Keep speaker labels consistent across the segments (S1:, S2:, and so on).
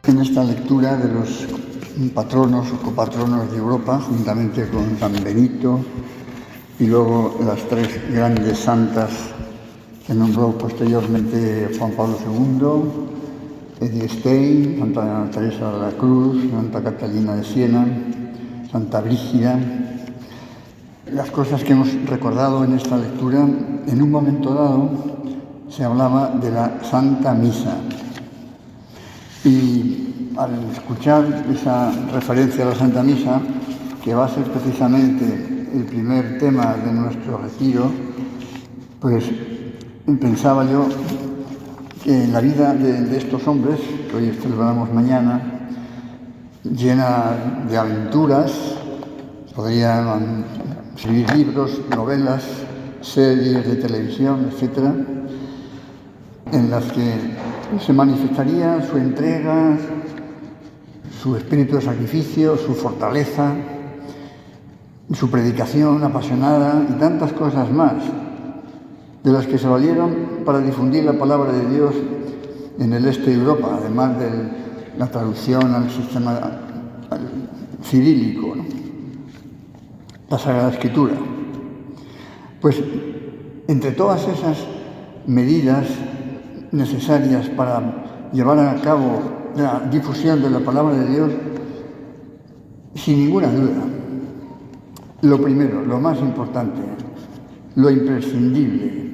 S1: En esta lectura de los patronos o copatronos de Europa, juntamente con San Benito y luego las tres grandes santas que nombró posteriormente Juan Pablo II, Edith Stein, Santa Teresa de la Cruz, Santa Catalina de Siena, Santa Brígida. Las cosas que hemos recordado en esta lectura, en un momento dado se hablaba de la Santa Misa. Y al escuchar esa referencia a la Santa Misa, que va a ser precisamente el primer tema de nuestro retiro, pues pensaba yo que la vida de estos hombres, que hoy celebramos mañana, llena de aventuras, podrían escribir libros, novelas, series de televisión, etcétera, en las que se manifestaría su entrega, su espíritu de sacrificio, su fortaleza, su predicación apasionada y tantas cosas más, de las que se valieron para difundir la palabra de Dios en el este de Europa, además de la traducción al sistema cirílico, ¿no? La Sagrada Escritura. Pues entre todas esas medidas necesarias para llevar a cabo la difusión de la palabra de Dios, sin ninguna duda, lo primero, lo más importante, lo imprescindible,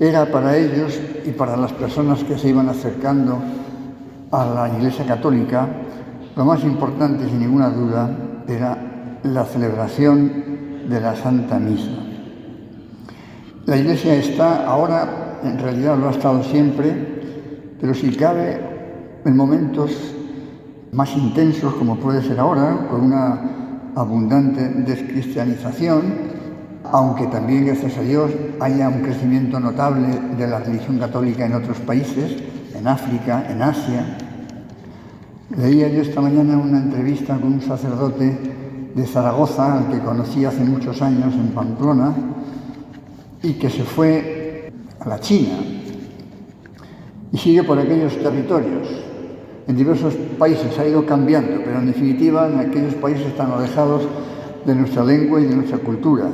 S1: era para ellos y para las personas que se iban acercando a la Iglesia Católica, lo más importante, sin ninguna duda, era la celebración de la Santa Misa. La Iglesia está ahora, en realidad lo ha estado siempre, pero si cabe en momentos más intensos, como puede ser ahora, con una abundante descristianización, aunque también, gracias a Dios, haya un crecimiento notable de la religión católica en otros países, en África, en Asia. Leía yo esta mañana una entrevista con un sacerdote de Zaragoza, al que conocí hace muchos años en Pamplona, y que se fue a la China y sigue por aquellos territorios. En diversos países ha ido cambiando, pero en definitiva en aquellos países están alejados de nuestra lengua y de nuestra cultura.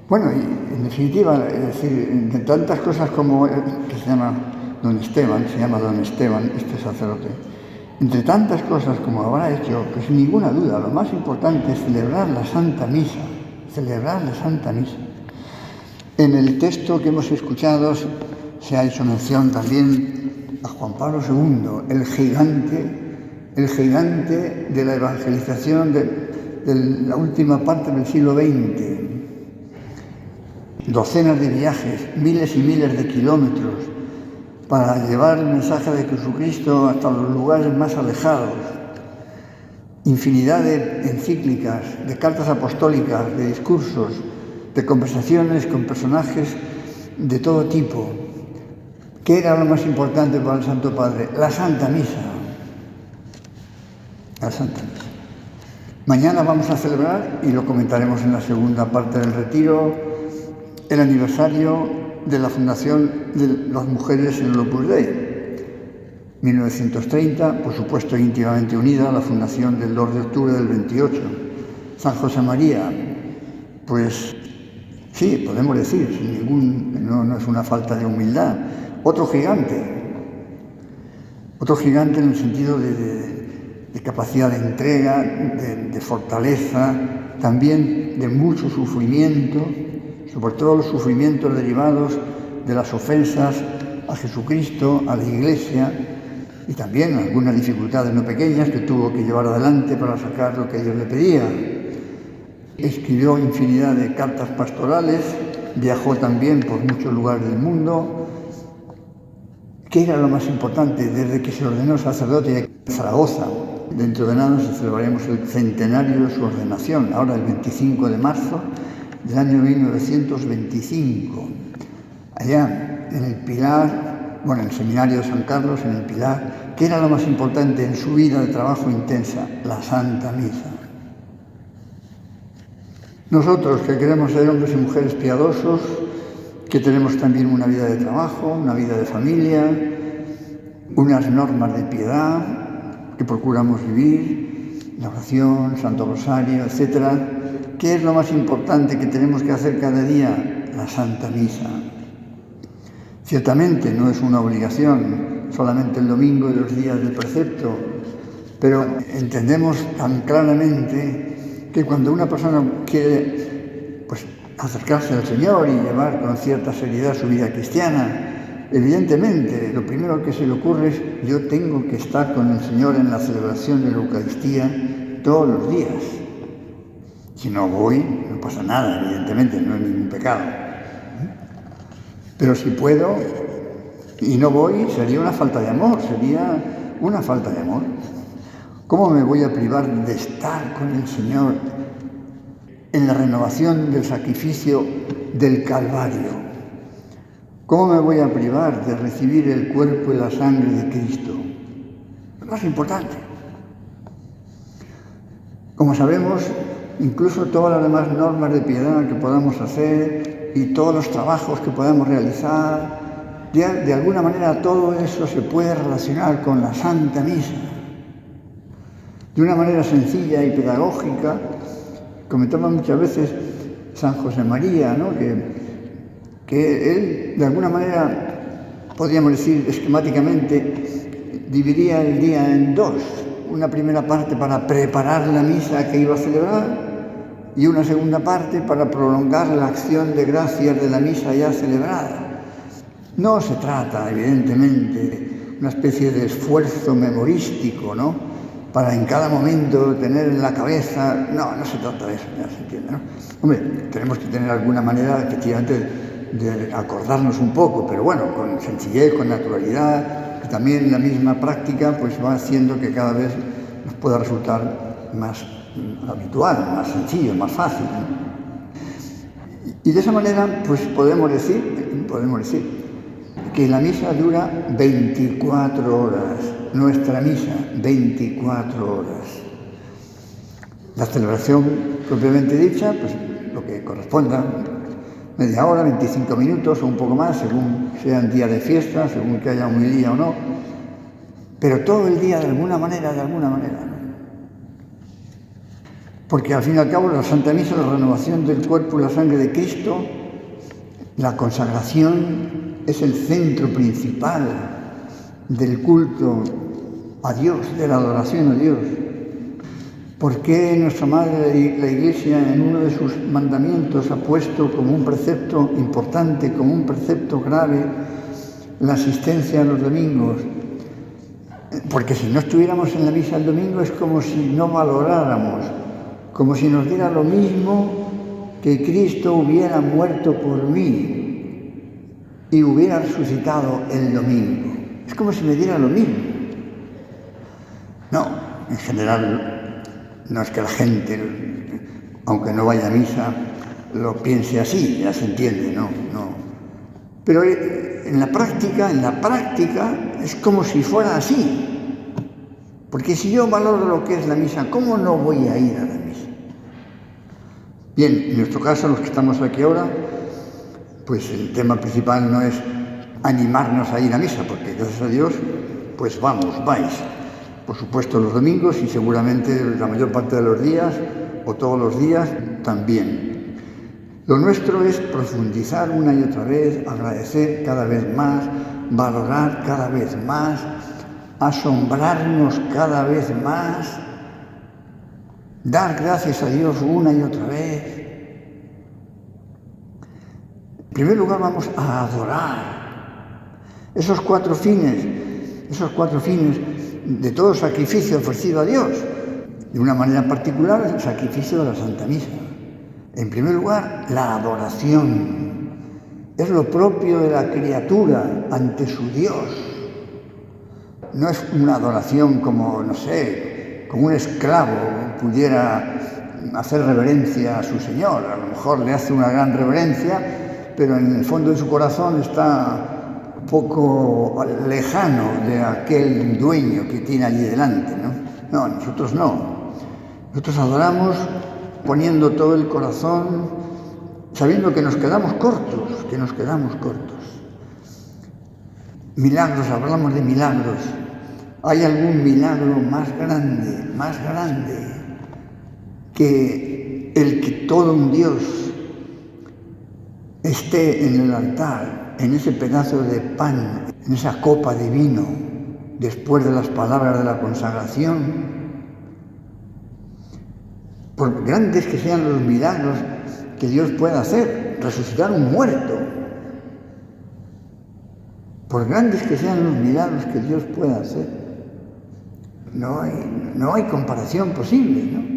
S1: Bueno, y en definitiva, es decir, entre tantas cosas como que se llama Don Esteban, este sacerdote, entre tantas cosas como habrá hecho, que sin ninguna duda lo más importante es celebrar la Santa Misa, celebrar la Santa Misa. En el texto que hemos escuchado se ha hecho mención también a Juan Pablo II, el gigante de la evangelización de la última parte del siglo XX. Docenas de viajes, miles y miles de kilómetros para llevar el mensaje de Jesucristo hasta los lugares más alejados. Infinidad de encíclicas, de cartas apostólicas, de discursos, de conversaciones con personajes de todo tipo. ¿Qué era lo más importante para el Santo Padre? La Santa Misa. La Santa Misa. Mañana vamos a celebrar, y lo comentaremos en la segunda parte del retiro, el aniversario de la fundación de las mujeres en el Opus Dei. 1930, por supuesto íntimamente unida a la fundación del 2 de octubre del 28. San José María, pues sí, podemos decir, no es una falta de humildad. Otro gigante en el sentido de capacidad de entrega, de fortaleza, también de mucho sufrimiento, sobre todo los sufrimientos derivados de las ofensas a Jesucristo, a la Iglesia, y también algunas dificultades no pequeñas que tuvo que llevar adelante para sacar lo que Dios le pedía. Escribió infinidad de cartas pastorales, viajó también por muchos lugares del mundo. ¿Qué era lo más importante? Desde que se ordenó sacerdote en Zaragoza, dentro de nada celebraremos el centenario de su ordenación, ahora el 25 de marzo del año 1925, allá en el Pilar, en el seminario de San Carlos, en el Pilar. ¿Qué era lo más importante en su vida de trabajo intensa? La Santa Misa. Nosotros, que queremos ser hombres y mujeres piadosos, que tenemos también una vida de trabajo, una vida de familia, unas normas de piedad que procuramos vivir, la oración, Santo Rosario, etc. ¿Qué es lo más importante que tenemos que hacer cada día? La Santa Misa. Ciertamente no es una obligación solamente el domingo y los días de precepto, pero entendemos tan claramente que cuando una persona quiere acercarse al Señor y llevar con cierta seriedad su vida cristiana, evidentemente lo primero que se le ocurre es: yo tengo que estar con el Señor en la celebración de la Eucaristía todos los días. Si no voy, no pasa nada, evidentemente, no es ningún pecado. Pero si puedo y no voy, sería una falta de amor, ¿Cómo me voy a privar de estar con el Señor en la renovación del sacrificio del Calvario? ¿Cómo me voy a privar de recibir el cuerpo y la sangre de Cristo? Lo más importante. Como sabemos, incluso todas las demás normas de piedad que podamos hacer y todos los trabajos que podamos realizar, de alguna manera todo eso se puede relacionar con la Santa Misa. De una manera sencilla y pedagógica, comentaba muchas veces San José María, ¿no? que él, de alguna manera, podríamos decir esquemáticamente, dividía el día en dos. Una primera parte para preparar la misa que iba a celebrar y una segunda parte para prolongar la acción de gracias de la misa ya celebrada. No se trata, evidentemente, de una especie de esfuerzo memorístico, ¿no?, para en cada momento tener en la cabeza. No se trata de eso, ya se entiende, ¿no? Hombre, tenemos que tener alguna manera, efectivamente, de acordarnos un poco, pero bueno, con sencillez, con naturalidad, que también la misma práctica pues va haciendo que cada vez nos pueda resultar más habitual, más sencillo, más fácil, ¿no? Y de esa manera pues podemos decir que la misa dura 24 horas, nuestra misa, 24 horas. La celebración propiamente dicha, pues lo que corresponda, media hora, 25 minutos o un poco más, según sea un día de fiesta, según que haya homilía o no, pero todo el día de alguna manera, ¿no? Porque al fin y al cabo la Santa Misa, la renovación del cuerpo y la sangre de Cristo, la consagración, es el centro principal del culto a Dios, de la adoración a Dios. ¿Por qué nuestra Madre, la Iglesia, en uno de sus mandamientos ha puesto como un precepto importante, como un precepto grave, la asistencia a los domingos? Porque si no estuviéramos en la misa el domingo es como si no valoráramos, como si nos diera lo mismo que Cristo hubiera muerto por mí y hubiera resucitado el domingo. Es como si me diera lo mismo. No, en general no es que la gente, aunque no vaya a misa, lo piense así, ya se entiende, no. Pero en la práctica es como si fuera así. Porque si yo valoro lo que es la misa, ¿cómo no voy a ir a la misa? Bien, en nuestro caso, los que estamos aquí ahora, pues el tema principal no es animarnos a ir a misa, porque gracias a Dios, pues vais. Por supuesto los domingos y seguramente la mayor parte de los días, o todos los días, también. Lo nuestro es profundizar una y otra vez, agradecer cada vez más, valorar cada vez más, asombrarnos cada vez más, dar gracias a Dios una y otra vez. En primer lugar vamos a adorar. Esos cuatro fines de todo sacrificio ofrecido a Dios, de una manera particular el sacrificio de la Santa Misa. En primer lugar, la adoración. Es lo propio de la criatura ante su Dios. No es una adoración como un esclavo pudiera hacer reverencia a su señor. A lo mejor le hace una gran reverencia, pero en el fondo de su corazón está un poco lejano de aquel dueño que tiene allí delante, ¿no? No, nosotros no. Nosotros adoramos poniendo todo el corazón, sabiendo que nos quedamos cortos. milagros, hablamos de milagros. ¿Hay algún milagro más grande que el que todo un Dios esté en el altar, en ese pedazo de pan, en esa copa de vino, después de las palabras de la consagración? Por grandes que sean los milagros que Dios pueda hacer, resucitar un muerto, por grandes que sean los milagros que Dios pueda hacer, no hay comparación posible, ¿no?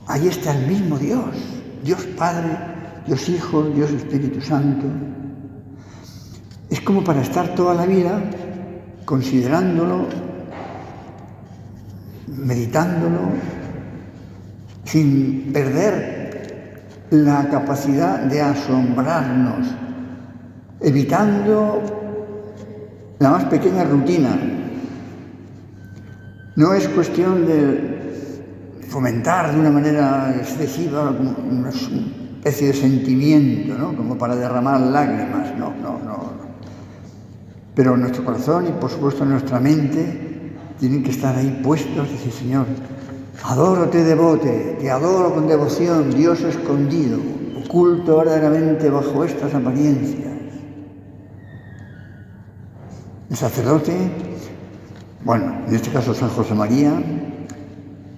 S1: Ahí está el mismo Dios, Dios Padre, Dios Hijo, Dios Espíritu Santo. Es como para estar toda la vida considerándolo, meditándolo, sin perder la capacidad de asombrarnos, evitando la más pequeña rutina. No es cuestión de fomentar de una manera excesiva una especie de sentimiento, ¿no? Como para derramar lágrimas, no. Pero nuestro corazón y por supuesto nuestra mente tienen que estar ahí puestos y decir: Señor, adoro, te devote, te adoro con devoción, Dios escondido, oculto verdaderamente bajo estas apariencias. El sacerdote, bueno, en este caso San José María,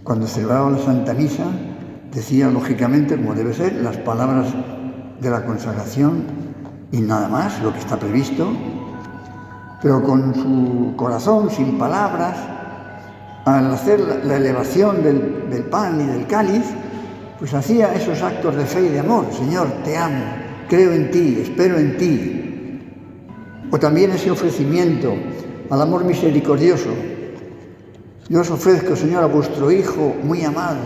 S1: cuando celebraba la Santa Misa, decía lógicamente, como debe ser, las palabras de la consagración y nada más, lo que está previsto, pero con su corazón, sin palabras, al hacer la elevación del pan y del cáliz, pues hacía esos actos de fe y de amor. Señor, te amo, creo en ti, espero en ti. O también ese ofrecimiento al amor misericordioso. Yo os ofrezco, Señor, a vuestro Hijo muy amado,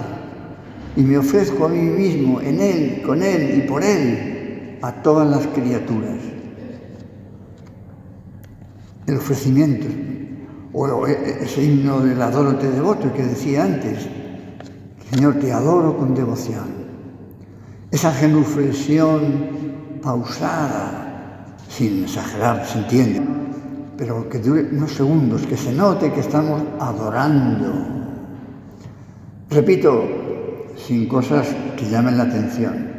S1: y me ofrezco a mí mismo, en Él, con Él y por Él, a todas las criaturas. El ofrecimiento, o ese himno del adoro te devoto que decía antes: Señor, te adoro con devoción. Esa genuflexión pausada, sin exagerar, se entiende, pero que dure unos segundos, que se note que estamos adorando. Repito, sin cosas que llamen la atención.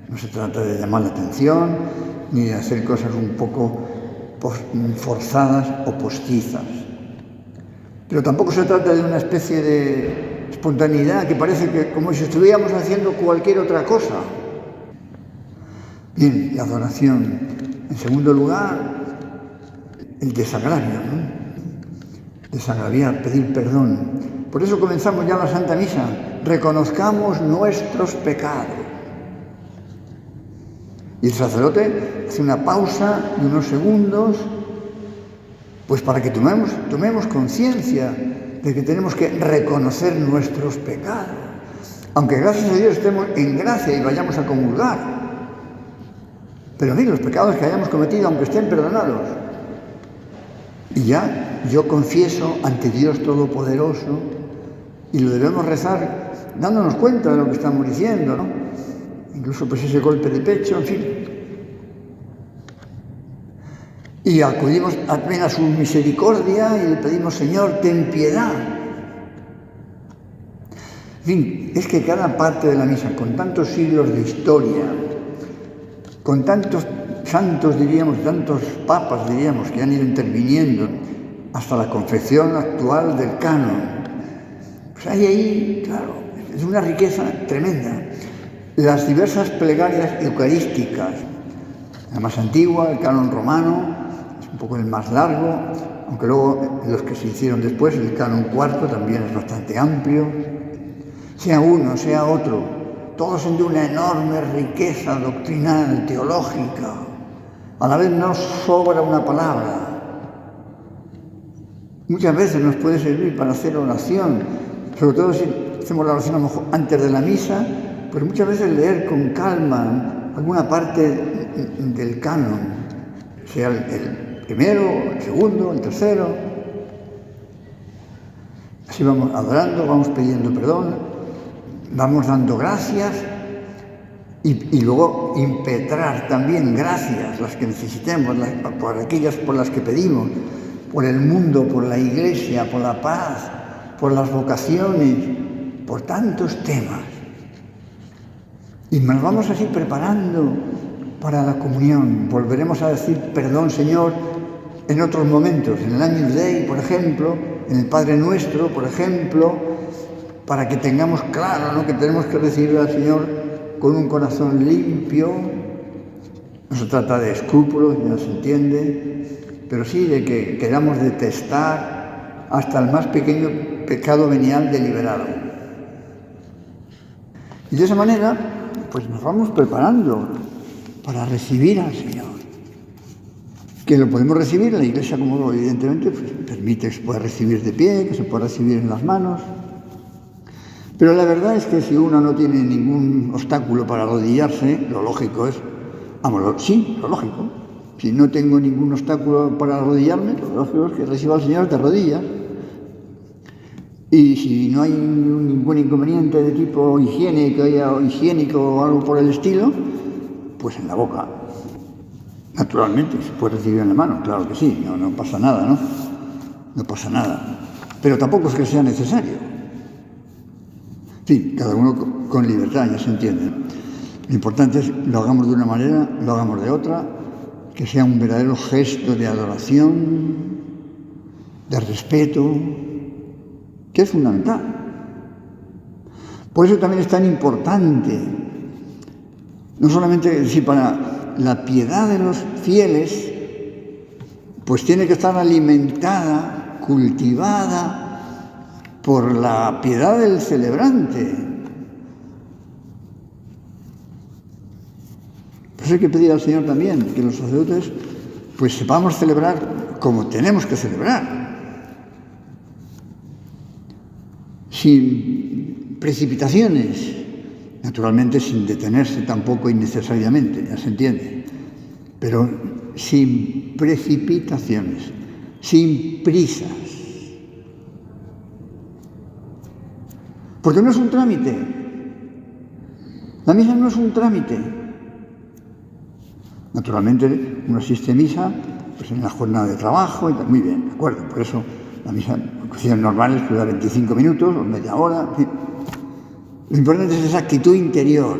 S1: No se trata de llamar la atención ni de hacer cosas un poco forzadas o postizas. Pero tampoco se trata de una especie de espontaneidad que parece que como si estuviéramos haciendo cualquier otra cosa. Bien, la adoración. En segundo lugar, el desagravio, ¿no? Desagraviar, pedir perdón. Por eso comenzamos ya la Santa Misa. Reconozcamos nuestros pecados. Y el sacerdote hace una pausa de unos segundos, pues para que tomemos conciencia de que tenemos que reconocer nuestros pecados. Aunque gracias a Dios estemos en gracia y vayamos a comulgar. Pero en fin, los pecados que hayamos cometido, aunque estén perdonados. Y ya yo confieso ante Dios Todopoderoso, y lo debemos rezar dándonos cuenta de lo que estamos diciendo, ¿no? Incluso pues ese golpe de pecho, en fin. Y acudimos también a su misericordia y le pedimos: Señor, ten piedad. En fin, es que cada parte de la misa, con tantos siglos de historia, con tantos santos, diríamos, tantos papas, diríamos, que han ido interviniendo hasta la confección actual del canon, pues hay ahí, claro, es una riqueza tremenda. Las diversas plegarias eucarísticas, la más antigua, el canon romano, es un poco el más largo, aunque luego los que se hicieron después, el canon cuarto, también es bastante amplio. Sea uno, sea otro, todos son de una enorme riqueza doctrinal, teológica. A la vez no sobra una palabra. Muchas veces nos puede servir para hacer oración, sobre todo si hacemos la oración a lo mejor antes de la misa, pues muchas veces leer con calma alguna parte del canon, sea el primero, el segundo, el tercero. Así vamos adorando, vamos pidiendo perdón, vamos dando gracias y luego impetrar también gracias, las que necesitemos, por aquellas por las que pedimos, por el mundo, por la Iglesia, por la paz, por las vocaciones, por tantos temas. Y nos vamos así preparando para la comunión. Volveremos a decir perdón, Señor, en otros momentos, en el Agnus Dei, por ejemplo, en el Padre Nuestro, por ejemplo, para que tengamos claro, ¿no?, que tenemos que recibir al Señor con un corazón limpio. No se trata de escrúpulos, ya se entiende, pero sí de que queramos detestar hasta el más pequeño pecado venial deliberado. Y de esa manera, pues nos vamos preparando para recibir al Señor. Que lo podemos recibir, la Iglesia, como evidentemente pues, permite que se pueda recibir de pie, que se pueda recibir en las manos. Pero la verdad es que si uno no tiene ningún obstáculo para arrodillarse, lo lógico es, lo lógico. Si no tengo ningún obstáculo para arrodillarme, lo lógico es que reciba al Señor de rodillas. Y si no hay ningún inconveniente de tipo higiénico o algo por el estilo, pues en la boca. Naturalmente, se puede recibir en la mano, claro que sí, no pasa nada, ¿no? No pasa nada. Pero tampoco es que sea necesario. Sí, cada uno con libertad, ya se entiende. Lo importante es que lo hagamos de una manera, lo hagamos de otra, que sea un verdadero gesto de adoración, de respeto, que es fundamental. Por eso también es tan importante, no solamente decir para la piedad de los fieles, pues tiene que estar alimentada, cultivada por la piedad del celebrante. Por eso hay que pedir al Señor también que los sacerdotes pues sepamos celebrar como tenemos que celebrar, sin precipitaciones, naturalmente sin detenerse tampoco innecesariamente, ya se entiende, pero sin precipitaciones, sin prisas. Porque no es un trámite. La misa no es un trámite. Naturalmente uno asiste a misa pues en la jornada de trabajo y tal, muy bien, de acuerdo, por eso la misa en cuestiones normales dura 25 minutos o media hora, en fin. Lo importante es esa actitud interior,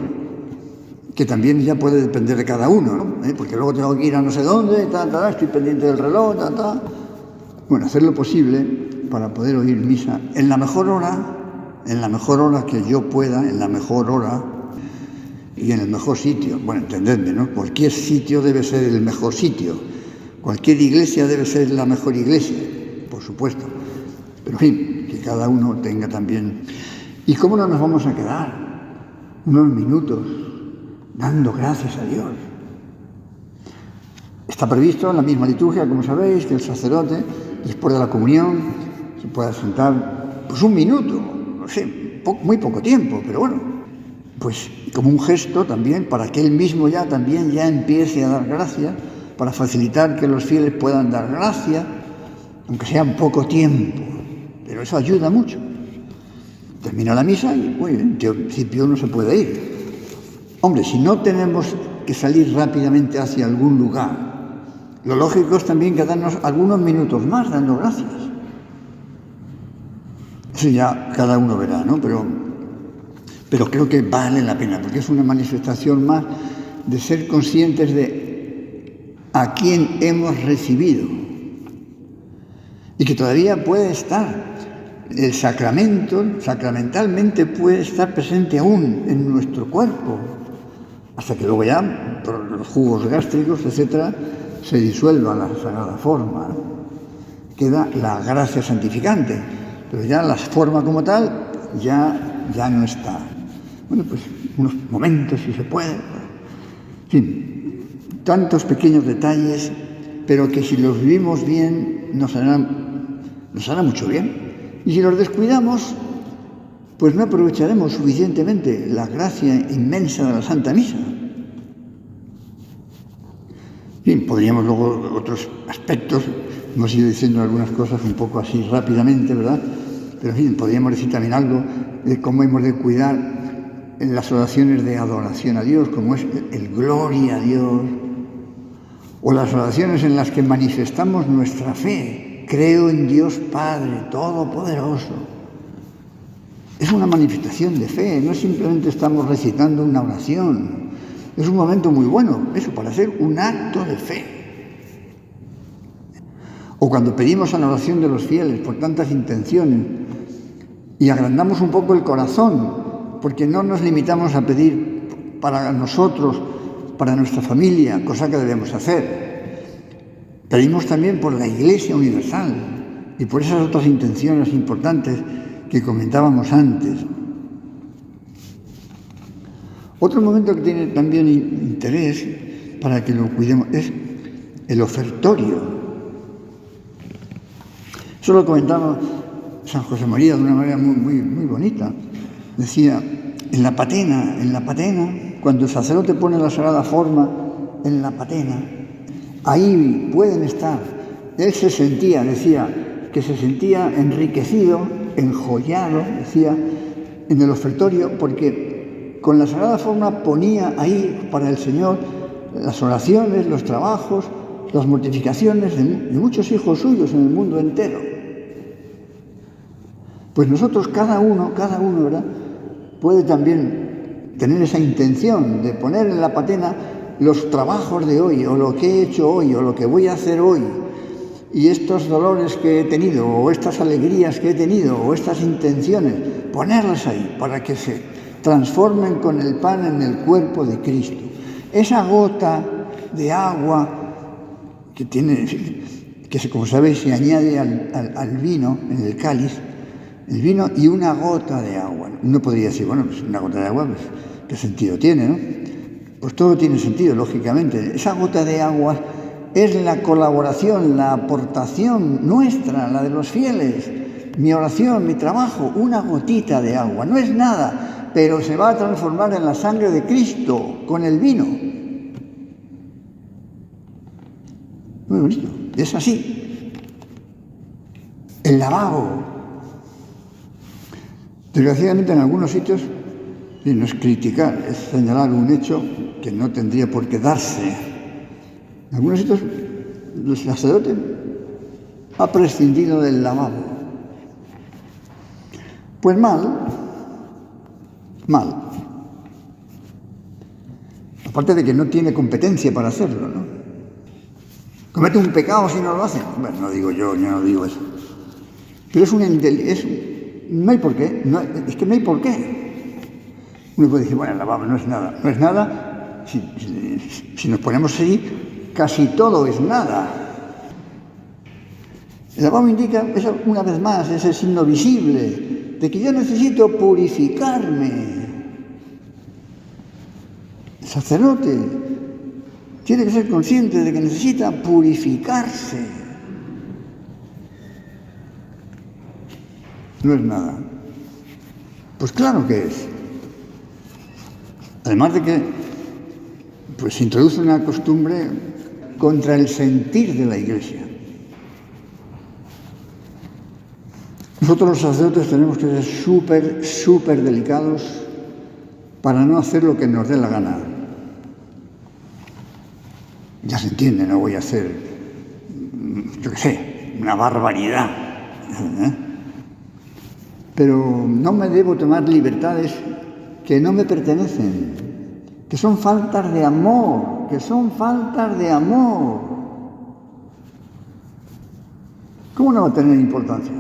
S1: que también ya puede depender de cada uno, ¿no? Porque luego tengo que ir a no sé dónde, estoy pendiente del reloj, Bueno, hacer lo posible para poder oír misa en la mejor hora que yo pueda, en la mejor hora y en el mejor sitio. Bueno, entendedme, ¿no? Cualquier sitio debe ser el mejor sitio, cualquier iglesia debe ser la mejor iglesia, por supuesto. Pero en fin, que cada uno tenga también. ¿Y cómo no nos vamos a quedar unos minutos dando gracias a Dios? Está previsto en la misma liturgia, como sabéis, que el sacerdote, después de la comunión, se pueda sentar pues un minuto, no sé, muy poco tiempo, pero bueno, pues como un gesto también para que él mismo ya empiece a dar gracias, para facilitar que los fieles puedan dar gracias, aunque sea en poco tiempo, pero eso ayuda mucho. Termina la misa y, bueno, en principio uno se puede ir. Hombre, si no tenemos que salir rápidamente hacia algún lugar, lo lógico es también quedarnos algunos minutos más dando gracias. Eso ya cada uno verá, ¿no? Pero creo que vale la pena, porque es una manifestación más de ser conscientes de a quién hemos recibido y que todavía puede estar. El sacramento, sacramentalmente puede estar presente aún en nuestro cuerpo, hasta que luego ya, por los jugos gástricos, etcétera, se disuelva la sagrada forma, ¿no? Queda la gracia santificante, pero ya la forma como tal ya no está. Bueno, pues unos momentos, si se puede. En fin, tantos pequeños detalles, pero que si los vivimos bien nos hará mucho bien. Y si los descuidamos, pues no aprovecharemos suficientemente la gracia inmensa de la Santa Misa. Bien, podríamos luego otros aspectos, hemos ido diciendo algunas cosas un poco así rápidamente, ¿verdad? Pero en fin, podríamos decir también algo de cómo hemos de cuidar en las oraciones de adoración a Dios, como es el gloria a Dios, o las oraciones en las que manifestamos nuestra fe. Creo en Dios Padre Todopoderoso. Es una manifestación de fe, no simplemente estamos recitando una oración. Es un momento muy bueno, eso, para hacer un acto de fe. O cuando pedimos a la oración de los fieles por tantas intenciones y agrandamos un poco el corazón, porque no nos limitamos a pedir para nosotros, para nuestra familia, cosa que debemos hacer. Pedimos también por la Iglesia Universal y por esas otras intenciones importantes que comentábamos antes. Otro momento que tiene también interés para que lo cuidemos es el ofertorio. Eso lo comentaba San José María de una manera muy bonita. Decía, en la patena, cuando el sacerdote pone la sagrada forma en la patena, ahí pueden estar. Él se sentía, decía, que se sentía enriquecido, enjollado, decía, en el ofertorio, porque con la sagrada forma ponía ahí para el Señor las oraciones, los trabajos, las mortificaciones de muchos hijos suyos en el mundo entero. Pues nosotros, cada uno, ¿verdad?, puede también tener esa intención de poner en la patena los trabajos de hoy, o lo que he hecho hoy, o lo que voy a hacer hoy, y estos dolores que he tenido, o estas alegrías que he tenido, o estas intenciones, ponerlas ahí para que se transformen con el pan en el cuerpo de Cristo. Esa gota de agua que como sabéis se añade al vino en el cáliz, el vino y una gota de agua. Uno podría decir, bueno, pues una gota de agua, pues, ¿qué sentido tiene, no? Pues todo tiene sentido, lógicamente. Esa gota de agua es la colaboración, la aportación nuestra, la de los fieles. Mi oración, mi trabajo, una gotita de agua. No es nada, pero se va a transformar en la sangre de Cristo con el vino. Muy bonito, es así. El lavabo. Desgraciadamente en algunos sitios, y no es criticar, es señalar un hecho que no tendría por qué darse. En algunos sitios el sacerdote ha prescindido del lavabo. Pues mal. Aparte de que no tiene competencia para hacerlo, ¿no? Comete un pecado si no lo hace. Bueno, no digo yo no digo eso. Pero no hay por qué, es que no hay por qué. Uno puede decir, bueno, el lavabo no es nada, si nos ponemos así, casi todo es nada. El lavabo indica, una vez más, ese signo visible de que yo necesito purificarme. El sacerdote tiene que ser consciente de que necesita purificarse. No es nada. Pues claro que es. Además de que se introduce una costumbre contra el sentir de la Iglesia. Nosotros los sacerdotes tenemos que ser súper delicados para no hacer lo que nos dé la gana. Ya se entiende, no voy a hacer, yo qué sé, una barbaridad. Pero no me debo tomar libertades que no me pertenecen, que son faltas de amor, ¿Cómo no va a tener importancia?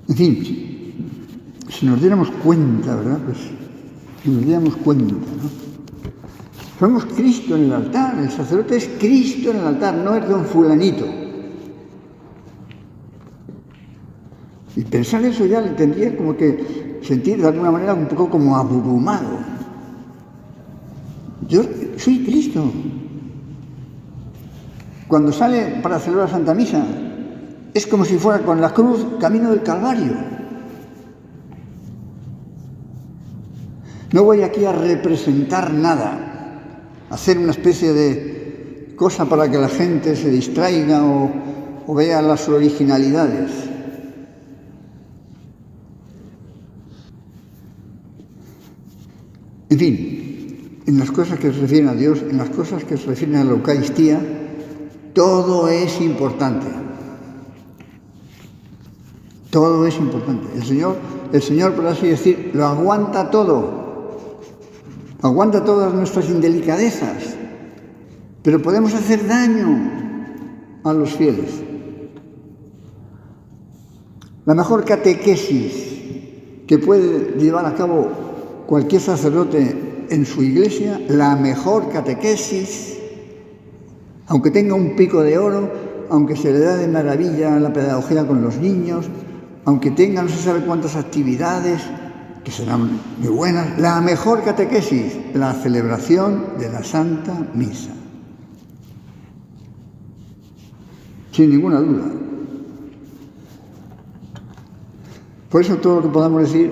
S1: En fin, si nos diéramos cuenta, ¿verdad? Si nos diéramos cuenta, ¿no? Somos Cristo en el altar, el sacerdote es Cristo en el altar, no es don fulanito. Y pensar eso ya le tendría como que sentir de alguna manera un poco como abrumado. Yo soy Cristo. Cuando sale para celebrar Santa Misa, es como si fuera con la cruz camino del Calvario. No voy aquí a representar nada, a hacer una especie de cosa para que la gente se distraiga o vea las originalidades. En fin, en las cosas que se refieren a Dios, en las cosas que se refieren a la Eucaristía, todo es importante. Todo es importante. El Señor, por así decir, lo aguanta todo. Aguanta todas nuestras indelicadezas. Pero podemos hacer daño a los fieles. La mejor catequesis que puede llevar a cabo cualquier sacerdote en su iglesia, la mejor catequesis, aunque tenga un pico de oro, aunque se le da de maravilla la pedagogía con los niños, aunque tenga no se sabe cuántas actividades, que serán muy buenas, la mejor catequesis, la celebración de la Santa Misa. Sin ninguna duda. Por eso todo lo que podamos decir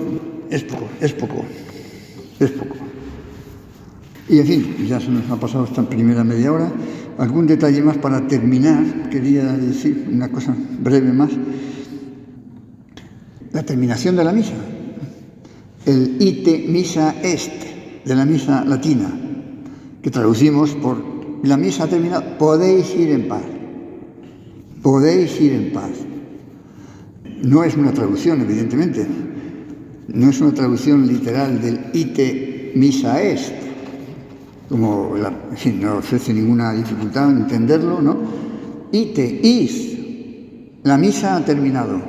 S1: es poco. Y en fin, ya se nos ha pasado esta primera media hora. Algún detalle más para terminar, quería decir una cosa breve más. La terminación de la misa, el ite missa est, de la misa latina, que traducimos por la misa ha terminado, podéis ir en paz. Podéis ir en paz. No es una traducción, evidentemente, no es una traducción literal del ite missa est, como, en fin, no ofrece ninguna dificultad en entenderlo, ¿no? Ite, is, la misa ha terminado.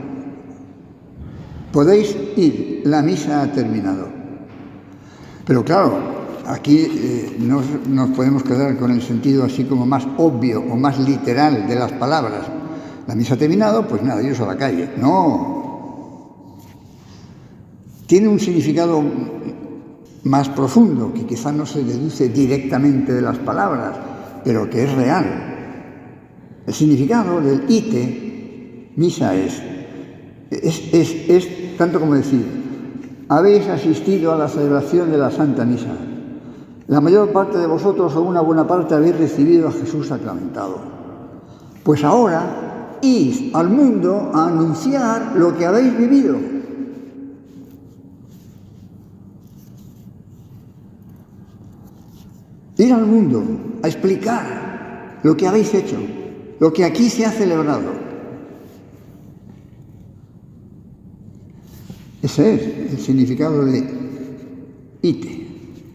S1: Podéis ir, la misa ha terminado. Pero claro, aquí no nos podemos quedar con el sentido así como más obvio o más literal de las palabras. La misa ha terminado, pues nada, iros a la calle. No. Tiene un significado más profundo, que quizá no se deduce directamente de las palabras, pero que es real. El significado del ite, misa es tanto como decir, habéis asistido a la celebración de la Santa Misa. La mayor parte de vosotros, o una buena parte, habéis recibido a Jesús sacramentado. Pues ahora, id al mundo a anunciar lo que habéis vivido. Ir al mundo a explicar lo que habéis hecho, lo que aquí se ha celebrado. Ese es el significado de ite,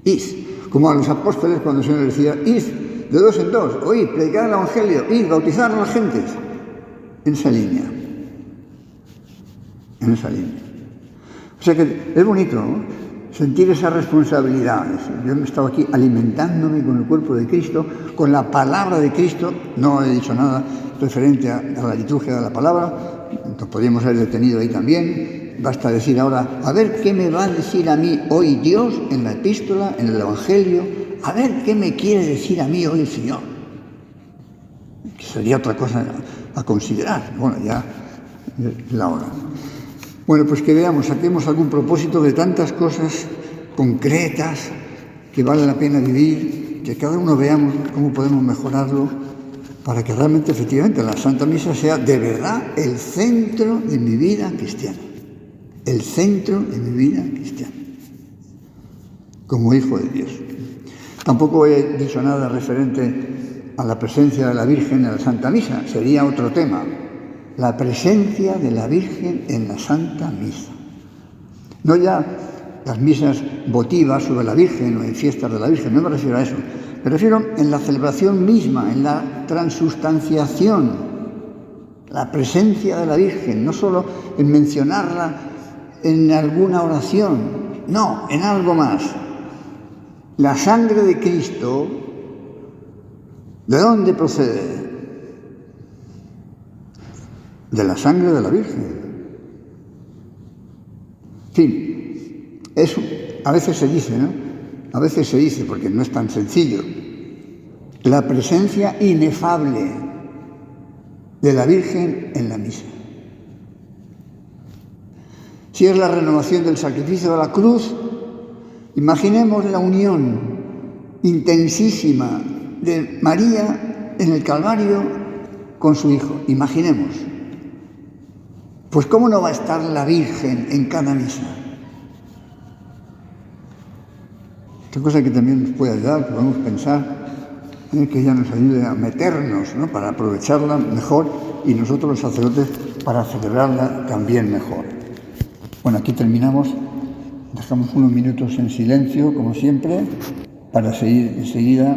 S1: id. Como a los apóstoles cuando el Señor les decía, id de dos en dos, oíd, predicar el Evangelio, id, bautizar a las gentes. En esa línea. O sea que es bonito, ¿no? Sentir esa responsabilidad. Yo he estado aquí alimentándome con el cuerpo de Cristo, con la palabra de Cristo. No he dicho nada referente a la liturgia de la palabra. Nos podríamos haber detenido ahí también. Basta decir ahora, a ver qué me va a decir a mí hoy Dios en la epístola, en el Evangelio. A ver qué me quiere decir a mí hoy el Señor. Que sería otra cosa a considerar. Bueno, ya es la hora. Bueno, pues que veamos, saquemos algún propósito de tantas cosas concretas que vale la pena vivir, que cada uno veamos cómo podemos mejorarlo para que realmente, efectivamente, la Santa Misa sea de verdad el centro de mi vida cristiana. El centro de mi vida cristiana. Como hijo de Dios. Tampoco he dicho nada referente a la presencia de la Virgen en la Santa Misa. Sería otro tema. La presencia de la Virgen en la Santa Misa. No ya las misas votivas sobre la Virgen o en fiestas de la Virgen, no me refiero a eso. Me refiero en la celebración misma, en la transustanciación, la presencia de la Virgen, no solo en mencionarla en alguna oración, no, en algo más. La sangre de Cristo, ¿de dónde procede? De la sangre de la Virgen. En fin, eso a veces se dice, ¿no? A veces se dice, porque no es tan sencillo, la presencia inefable de la Virgen en la misa. Si es la renovación del sacrificio de la cruz, imaginemos la unión intensísima de María en el Calvario con su Hijo. Imaginemos. Pues ¿cómo no va a estar la Virgen en cada misa? Otra cosa que también nos puede ayudar, podemos pensar, que ella nos ayude a meternos, ¿no?, para aprovecharla mejor y nosotros los sacerdotes para celebrarla también mejor. Bueno, aquí terminamos. Dejamos unos minutos en silencio, como siempre, para seguir enseguida